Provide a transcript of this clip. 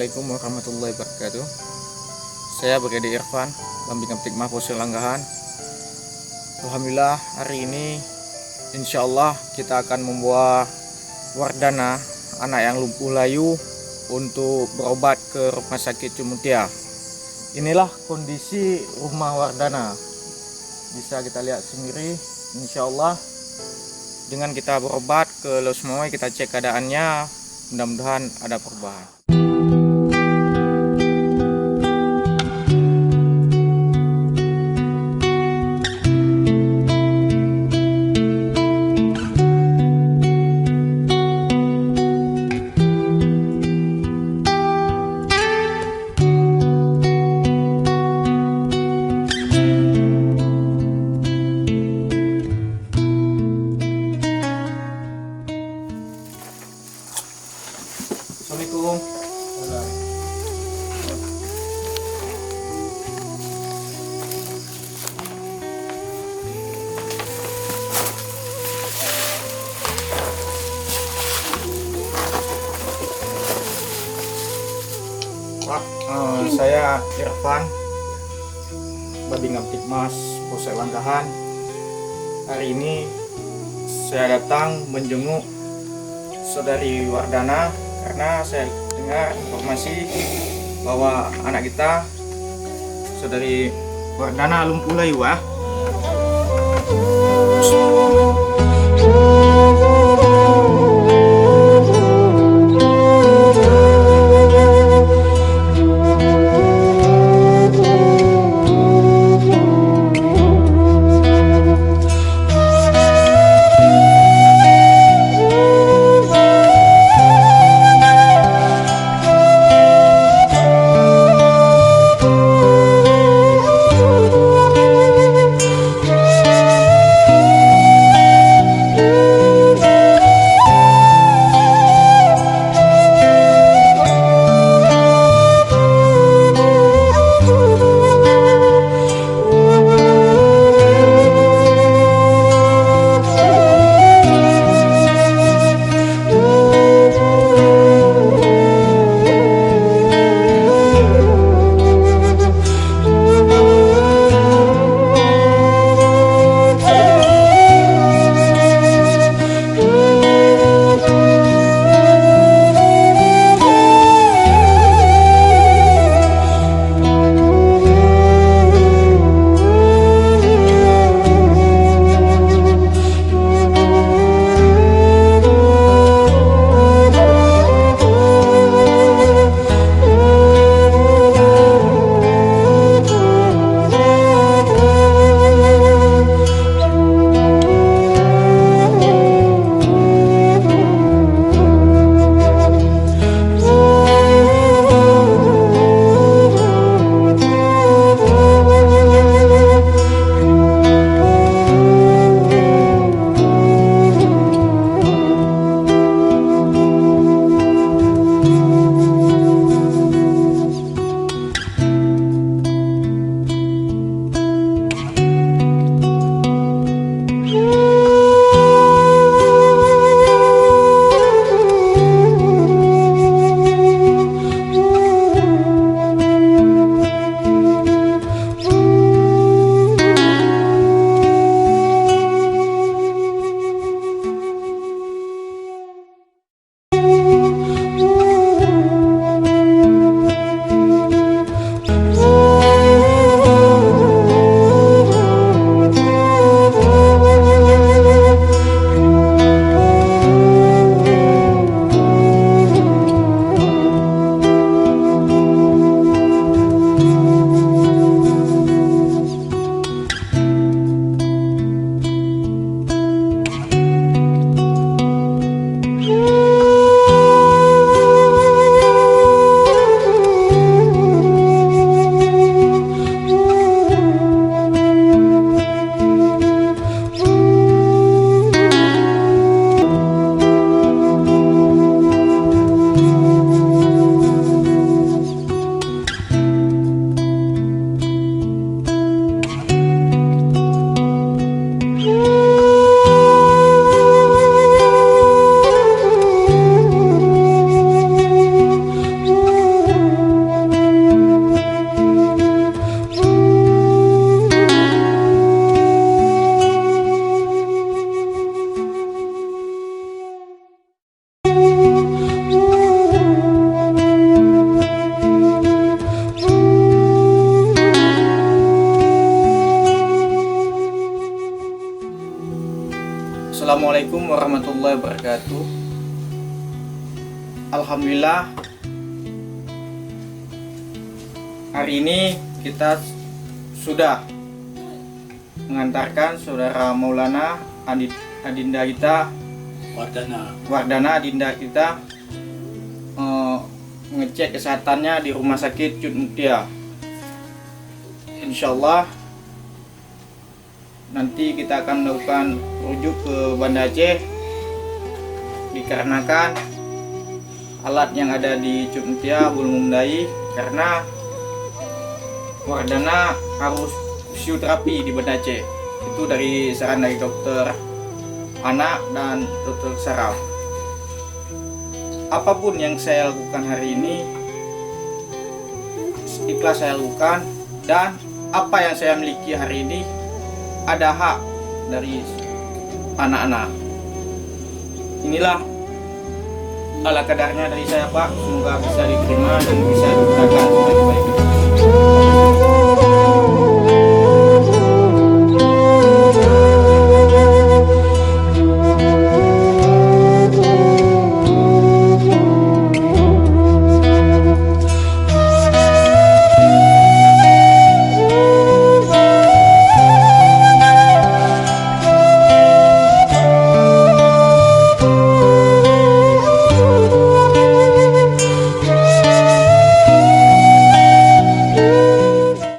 Assalamualaikum warahmatullahi wabarakatuh. Saya Brigade Irfan, Lambing Kamtipmas Polsek Langgahan. Alhamdulillah hari ini insya Allah kita akan membawa Wardana, anak yang lumpuh layu, untuk berobat ke Rumah Sakit Cumutia. Inilah kondisi rumah Wardana, bisa kita lihat sendiri. Insya Allah dengan kita berobat ke Losmoy, kita cek keadaannya, mudah-mudahan ada perubahan. Assalamualaikum. Pak, saya Irfan, Lambing Kamtipmas Polsek Langgahan. Hari ini saya datang menjenguk saudari Wardana karena saya dengar informasi bahwa anak kita, saudari Wardana, lumpuh layu. Assalamualaikum warahmatullahi wabarakatuh. Alhamdulillah, hari ini kita sudah mengantarkan saudara Maulana Adinda kita, Wardana Adinda kita, mengecek kesehatannya di Rumah Sakit Cut Mutia. Insyaallah nanti kita akan melakukan rujuk ke Banda Aceh, dikarenakan alat yang ada di Cut Mutia belum memadai, karena Wardana harus fisioterapi di Banda Aceh. Itu dari saran dari dokter anak dan dokter saraf. Apapun yang saya lakukan hari ini ikhlas saya lakukan, dan apa yang saya miliki hari ini ada hak dari anak-anak. Inilah ala kadarnya dari saya, Pak. Semoga bisa diterima dan bisa digunakan sebaik-baiknya.